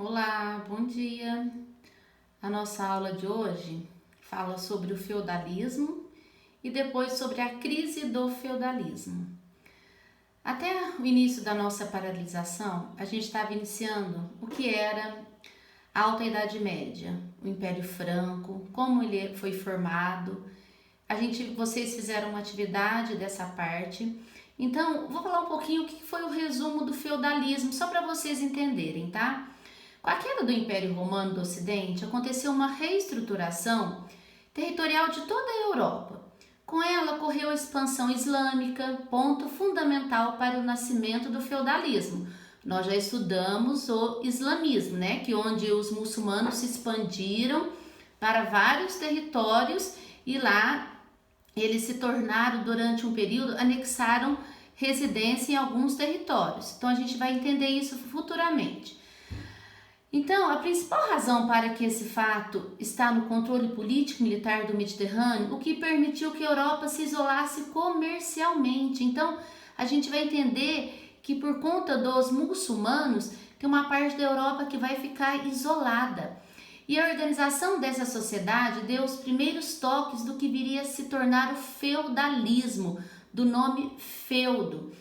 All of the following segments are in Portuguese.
Olá, bom dia. A nossa aula de hoje fala sobre o feudalismo e depois sobre a crise do feudalismo. Até o início da nossa paralisação, a gente estava iniciando o que era a Alta Idade Média, o Império Franco, como ele foi formado. Vocês fizeram uma atividade dessa parte. Então, vou falar um pouquinho o que foi o resumo do feudalismo, só para vocês entenderem, tá? Com a queda do Império Romano do Ocidente, aconteceu uma reestruturação territorial de toda a Europa. Com ela ocorreu a expansão islâmica, ponto fundamental para o nascimento do feudalismo. Nós já estudamos o islamismo, né? Que onde os muçulmanos se expandiram para vários territórios e lá eles se tornaram, durante um período, anexaram residência em alguns territórios. Então a gente vai entender isso futuramente. Então, a principal razão para que esse fato está no controle político e militar do Mediterrâneo, o que permitiu que a Europa se isolasse comercialmente. Então, a gente vai entender que por conta dos muçulmanos, tem uma parte da Europa que vai ficar isolada. E a organização dessa sociedade deu os primeiros toques do que viria a se tornar o feudalismo, do nome feudo.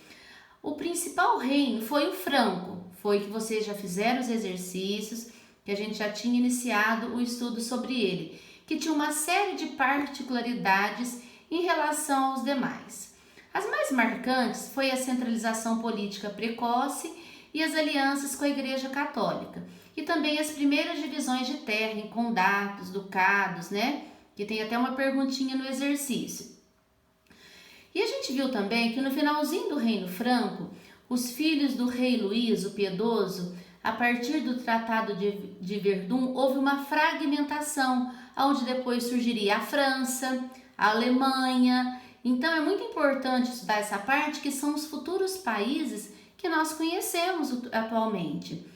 O principal reino foi o Franco, foi que vocês já fizeram os exercícios, que a gente já tinha iniciado o estudo sobre ele, que tinha uma série de particularidades em relação aos demais. As mais marcantes foi a centralização política precoce e as alianças com a Igreja Católica, e também as primeiras divisões de terra em condatos, ducados, né? Que tem até uma perguntinha no exercício. E a gente viu também que no finalzinho do Reino Franco, os filhos do rei Luís, o Piedoso, a partir do Tratado de Verdun, houve uma fragmentação, onde depois surgiria a França, a Alemanha. Então é muito importante estudar essa parte, que são os futuros países que nós conhecemos atualmente.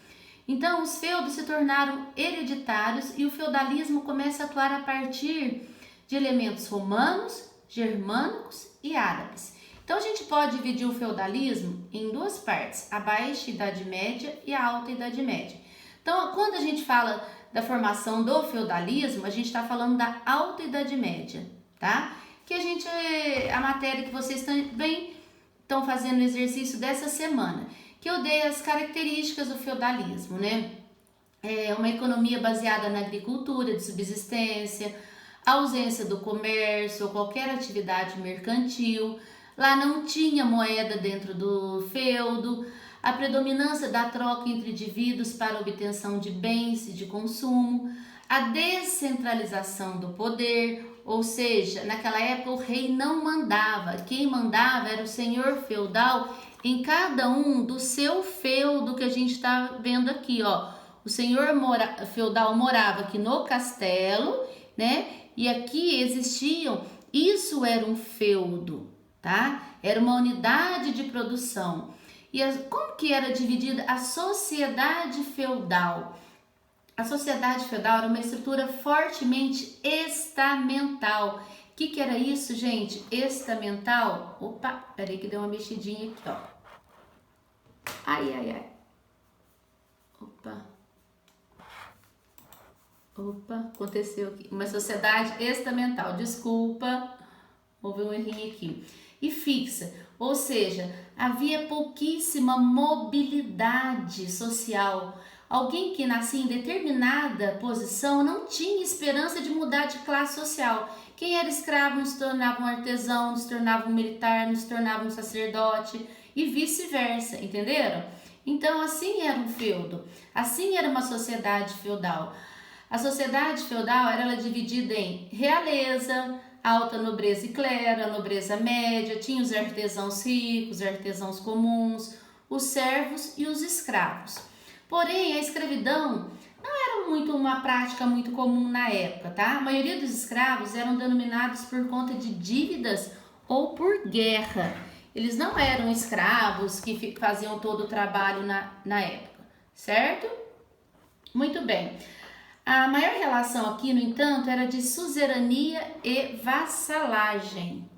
Então os feudos se tornaram hereditários e o feudalismo começa a atuar a partir de elementos romanos, germânicos e árabes. Então a gente pode dividir o feudalismo em duas partes, a Baixa Idade Média e a Alta Idade Média. Então, quando a gente fala da formação do feudalismo, a gente está falando da Alta Idade Média, tá? Que a matéria que vocês também estão fazendo o exercício dessa semana, que eu dei as características do feudalismo, né? É uma economia baseada na agricultura de subsistência, a ausência do comércio ou qualquer atividade mercantil. Lá não tinha moeda dentro do feudo, a predominância da troca entre indivíduos para obtenção de bens e de consumo, a descentralização do poder, ou seja, naquela época o rei não mandava, quem mandava era o senhor feudal em cada um do seu feudo, que a gente está vendo aqui, ó. O senhor feudal morava aqui no castelo, né? E aqui existiam, isso era um feudo, tá? Era uma unidade de produção. E como que era dividida a sociedade feudal? A sociedade feudal era uma estrutura fortemente estamental. O que era isso, gente? Estamental? Opa, peraí que deu uma mexidinha aqui, ó. Ai, ai, ai. Opa, aconteceu aqui. Uma sociedade estamental, desculpa, houve um errinho aqui. E fixa, ou seja, havia pouquíssima mobilidade social. Alguém que nascia em determinada posição não tinha esperança de mudar de classe social. Quem era escravo não se tornava um artesão, não se tornava um militar, não se tornava um sacerdote e vice-versa, entenderam? Então assim era um feudo, assim era uma sociedade feudal. A sociedade feudal era dividida em realeza, alta nobreza e clero, a nobreza média, tinha os artesãos ricos, os artesãos comuns, os servos e os escravos. Porém, a escravidão não era uma prática muito comum na época, tá? A maioria dos escravos eram denominados por conta de dívidas ou por guerra. Eles não eram escravos que faziam todo o trabalho na época, certo? Muito bem. A maior relação aqui, no entanto, era de suzerania e vassalagem.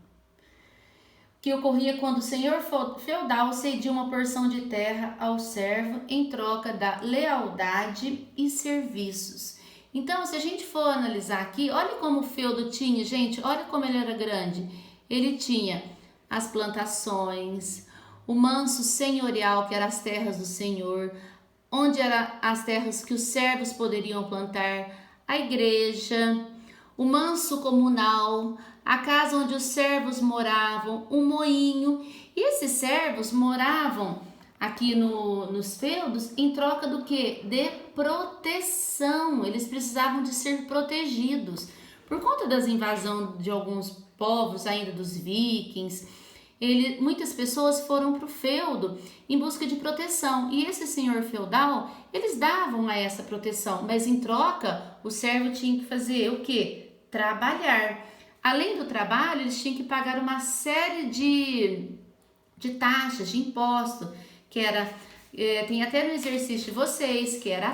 que ocorria quando o senhor feudal cedia uma porção de terra ao servo em troca da lealdade e serviços. Então, se a gente for analisar aqui, olha como o feudo tinha, gente, olha como ele era grande. Ele tinha as plantações, o manso senhorial, que eram as terras do senhor, onde eram as terras que os servos poderiam plantar, a igreja, o manso comunal, a casa onde os servos moravam, um moinho. E esses servos moravam aqui nos feudos em troca do que? De proteção. Eles precisavam de ser protegidos. Por conta das invasões de alguns povos, ainda dos vikings, muitas pessoas foram para o feudo em busca de proteção. E esse senhor feudal, eles davam a essa proteção, mas em troca o servo tinha que fazer o quê? Trabalhar. Além do trabalho, eles tinham que pagar uma série de taxas, de imposto, que era, tem até no exercício de vocês, que era